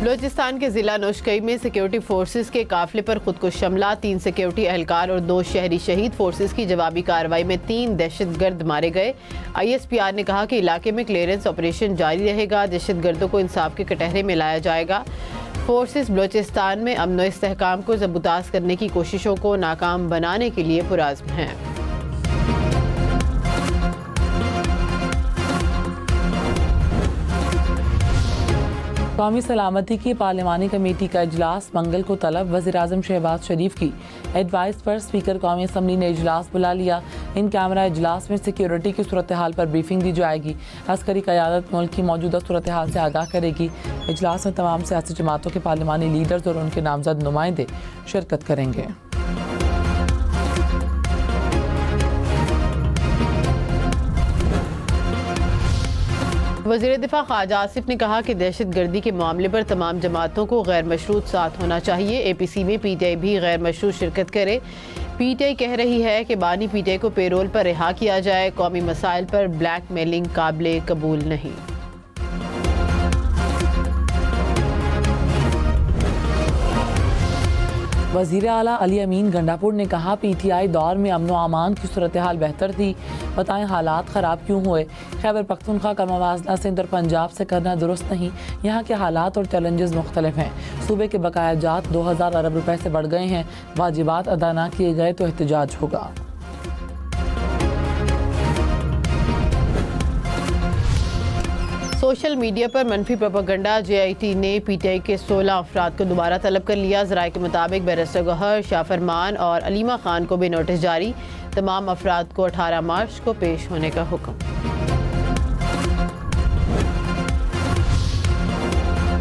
बलूचिस्तान के जिला नौशकई में सिक्योरिटी फोर्सेस के काफिले पर खुदकुश हमला, 3 सिक्योरिटी एहलकार और 2 शहरी शहीद। फोर्सेस की जवाबी कार्रवाई में 3 दहशतगर्द मारे गए। ISPR ने कहा कि इलाके में क्लियरेंस ऑपरेशन जारी रहेगा, दहशतगर्दों को इंसाफ के कटहरे में लाया जाएगा। फोर्सेस बलूचिस्तान में अमन व इस्तेहकाम को ज़बरदस्त करने की कोशिशों को नाकाम बनाने के लिए पुरज़्म हैं। कौमी सलामती की पार्लिमानी कमेटी का इजलास मंगल को तलब। वज़ीर-ए-आज़म शहबाज शरीफ की एडवाइस पर स्पीकर कौमी असम्बली ने इजलास बुला लिया। इन कैमरा इजलास में सिक्योरिटी की सूरत हाल पर ब्रीफिंग दी जाएगी। अस्करी क़यादत मुल्क की मौजूदा सूरत हाल से आगाह करेगी। इजलास में तमाम सियासी जमातों के पार्लिमानी लीडर्स और उनके नामजद नुमाइंदे शिरकत करेंगे। वज़ीर दिफा ख्वाजा आसिफ ने कहा कि दहशतगर्दी के मामले पर तमाम जमातों को गैर मशरूत साथ होना चाहिए। APC में PTI भी गैर मशरूत शिरकत करे। PTI कह रही है कि बानी PTI को पेरोल पर रिहा किया जाए। कौमी मसाइल पर ब्लैक मेलिंग काबिल कबूल नहीं। वज़ीर आला अली अमीन गंडापुर ने कहा PTI दौर में अमन व अमान की सूरत हाल बेहतर थी, बताएं हालात ख़राब क्यों हुए। खैबर पख्तूनख्वा का मवाजना सिंध और पंजाब से करना दुरुस्त नहीं, यहाँ के हालात और चैलेंजेस मुख्तलिफ हैं। सूबे के बकाया जात 2000 अरब रुपए से बढ़ गए हैं, वाजिबात अदा ना किए गए तो एहतजाज होगा। सोशल मीडिया पर मनफी प्रोपेगेंडा, JIT ने PTI के 16 अफराद को दोबारा तलब कर लिया। ज़राए के मुताबिक बैरिस्टर गौहर, शाह फरमान और अलीमा खान को भी नोटिस जारी। तमाम अफराद को 18 मार्च को पेश होने का हुक्म।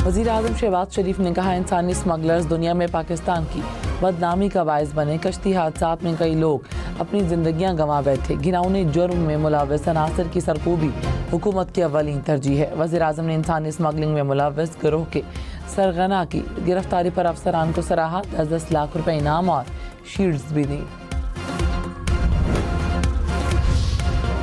वज़ीर-ए-आज़म शहबाज शरीफ ने कहा इंसानी स्मगलर्स दुनिया में पाकिस्तान की बदनामी का बायस बने। कश्ती हादसात में कई लोग अपनी जिंदगियां गंवा बैठे। घिनौने जुर्म में मुलव्वस अनासर की सरकूबी हुकूमत की अव्वलीन तरजीह है। वज़ीर-ए-आज़म ने इंसानी स्मगलिंग में मुलव्वस गिरोह के सरगना की गिरफ्तारी पर अफसरान को सराहा। 10-10 लाख रुपए इनाम और शील्ड्स भी दी।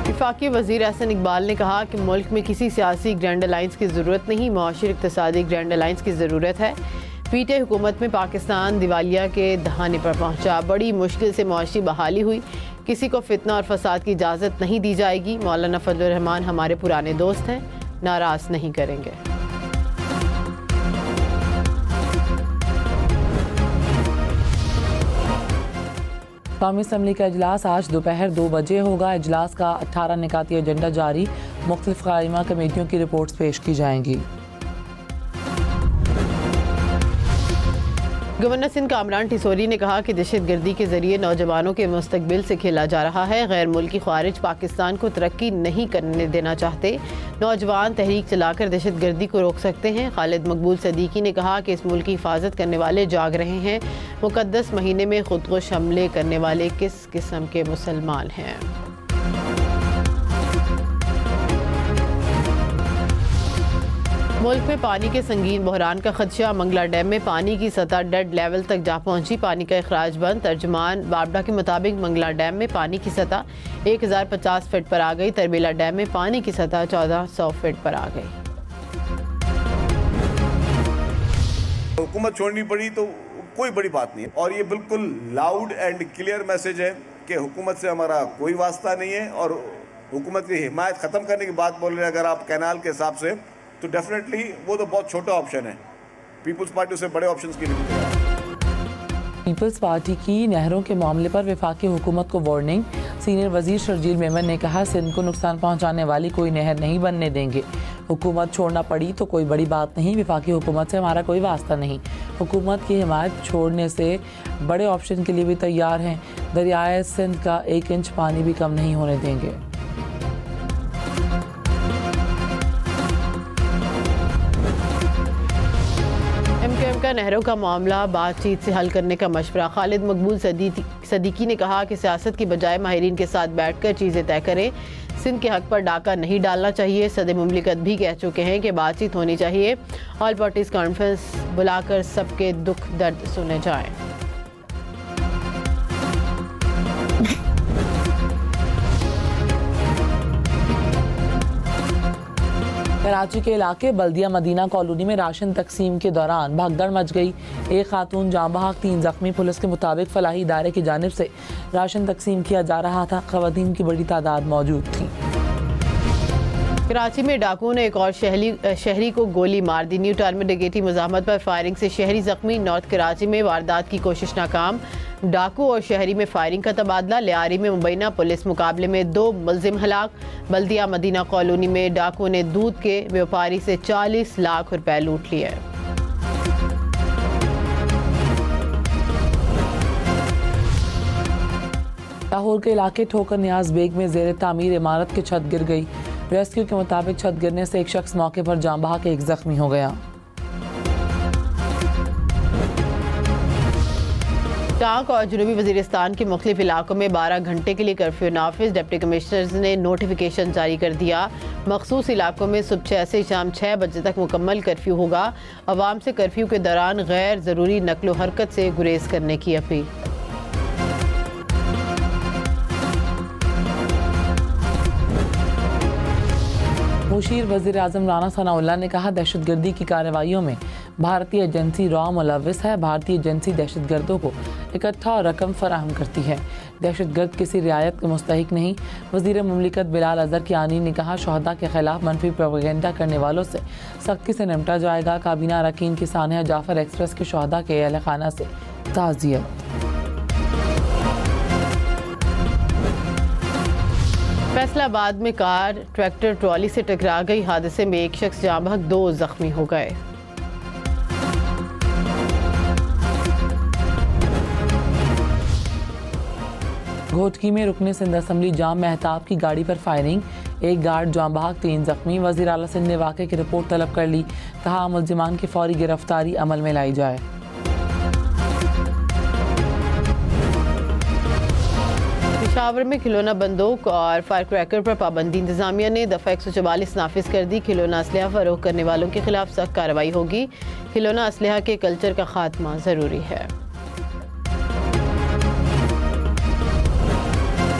वफाकी वज़ीर एहसन इकबाल ने कहा कि मुल्क में किसी सियासी ग्रैंड अलायंस की ज़रूरत नहीं, मुआशिर इक़्तिसादी ग्रैंड अलायंस की ज़रूरत है। PTI हुकूमत में पाकिस्तान दिवालिया के दहाने पर पहुंचा। बड़ी मुश्किल से मुआशी बहाली हुई। किसी को फितना और फसाद की इजाज़त नहीं दी जाएगी। मौलाना फजलुर रहमान हमारे पुराने दोस्त हैं, नाराज़ नहीं करेंगे। कौमी असम्बली का इजलास आज दोपहर 2 बजे होगा। इजलास का 18 निकाती एजेंडा जारी। मुख्तलिफ कायमा कमेटियों की रिपोर्ट्स पेश की जाएंगी। गवर्नर सिंध कामरान टिसोरी ने कहा कि दहशतगर्दी के जरिए नौजवानों के मुस्तकबिल से खेला जा रहा है। गैर मुल्की ख्वारिज पाकिस्तान को तरक्की नहीं करने देना चाहते। नौजवान तहरीक चलाकर दहशतगर्दी को रोक सकते हैं। खालिद मकबूल सदीकी ने कहा कि इस मुल्क की हिफाजत करने वाले जाग रहे हैं। मुकद्दस महीने में खुदकुश हमले करने वाले किस किस्म के मुसलमान हैं। मुल्क में पानी के संगीन बहरान का खदशा। मंगला डैम में पानी की सतह डेड लेवल तक जा पहुंची। पानी का अखराज बंद। तर्जुमान बाबडा के मुताबिक मंगला डैम में पानी की सतह 1050 फीट पर आ गई। तरबेला डैम में पानी की सतह 1400 फीट पर आ गई। हुकूमत छोड़नी पड़ी तो कोई बड़ी बात नहीं है, और ये बिल्कुल लाउड एंड क्लियर मैसेज है कि हुकूमत से हमारा कोई वास्ता नहीं है। और हुकूमत की हिमायत ख़त्म करने की बात बोल रहे हैं अगर आप कैनाल के हिसाब से, तो डेफिनेटली वो तो बहुत छोटा ऑप्शन है। पीपल्स पार्टी से बड़े ऑप्शंस की नहीं है। पीपल्स पार्टी की नहरों के मामले पर वफाकी हुकूमत को वार्निंग। सीनियर वजीर शर्जील मेमन ने कहा सिंध को नुकसान पहुंचाने वाली कोई नहर नहीं बनने देंगे। हुकूमत छोड़ना पड़ी तो कोई बड़ी बात नहीं, वफाकी हुकूमत से हमारा कोई वास्ता नहीं। हुकूमत की हिमायत छोड़ने से बड़े ऑप्शन के लिए भी तैयार हैं। दरियाए सिंध का 1 इंच पानी भी कम नहीं होने देंगे। MKM का नहरों का मामला बातचीत से हल करने का मशवरा। खालिद मकबूल सदीकी ने कहा कि सियासत की बजाय माहिरीन के साथ बैठकर चीज़ें तय करें। सिंध के हक पर डाका नहीं डालना चाहिए। सदर मुमलिकत भी कह चुके हैं कि बातचीत होनी चाहिए। ऑल पार्टीज कॉन्फ्रेंस बुलाकर सबके दुख दर्द सुने जाएं। कराची के इलाके बल्दिया मदीना कॉलोनी में राशन तकसीम के दौरान भगदड़ मच गई। एक खातून जाँ बहक, 3 जख्मी। पुलिस के मुताबिक फलाही इदारे की जानिब से राशन तकसीम किया जा रहा था। खवातीन की बड़ी तादाद मौजूद थी। कराची में डाकुओं ने एक और शहरी को गोली मार दी। न्यू टाउन में डकैती मुज़ाहमत पर फायरिंग से शहरी जख्मी। नॉर्थ कराची में वारदात की कोशिश नाकाम। डाकू और शहरी में फायरिंग का तबादला। लियारी में मुबैना पुलिस मुकाबले में 2 मुलजिम हलाक। बल्दिया मदीना कॉलोनी में डाकुओं ने दूध के व्यापारी से 40 लाख रुपए लूट लिए। लाहौर के इलाके ठोकर नियाज बेग में जेर तामीर इमारत की छत गिर गई। रेस्क्यू के मुताबिक छत गिरने से एक शख्स मौके पर जाँ बहक, एक जख्मी हो गया। टांक और जनूबी वजीरिस्तान के मुख्तलिफ इलाकों में 12 घंटे के लिए कर्फ्यू नाफिज। डिप्टी कमिश्नर्स ने नोटिफिकेशन जारी कर दिया। मखसूस इलाकों में सुबह 6 से शाम 6 बजे तक मुकम्मल कर्फ्यू होगा। अवाम से कर्फ्यू के दौरान गैर ज़रूरी नकलो हरकत से गुरेज करने की अपील। मुशीर वज़ीर आज़म राना सनाउल्लाह ने कहा, दहशतगर्दी की कार्रवाइयों में भारतीय एजेंसी रॉ मुलव्विस है। भारतीय एजेंसी दहशतगर्दों को इकट्ठा और रकम फराहम करती है। दहशतगर्द किसी रियायत के मुस्तहिक नहीं। वज़ीर मुमलिकत बिलाल अज़हर कियानी ने कहा, शोहदा के खिलाफ मनफी प्रोपेगेंडा करने वालों से सख्ती से निपटा जाएगा। काबीना अरकान की सानिया जाफर एक्सप्रेस के शोहदा के अहल खाना से ताज़ियत। फैसलाबाद में कार ट्रैक्टर ट्रॉली से टकरा गई। हादसे में एक शख्स जाँ बहक, 2 जख्मी हो गए। घोटकी में रुकने सिंध असम्बली जाम महताब की गाड़ी पर फायरिंग। एक गार्ड जाँ बहक, 3 जख्मी। वज़ीर आला सिंध ने वाक़े की रिपोर्ट तलब कर ली। कहा, मुल्ज़िमान की फौरी गिरफ्तारी अमल में लाई जाए। पेशावर में खिलौना बंदूक और फायर क्रैकर पर पाबंदी। इंतजामिया ने दफ़ा 144 नाफिज कर दी। खिलौना असलहा फरोख्त करने वालों के खिलाफ सख्त कार्रवाई होगी। खिलौना असलहा के कल्चर का खात्मा ज़रूरी है।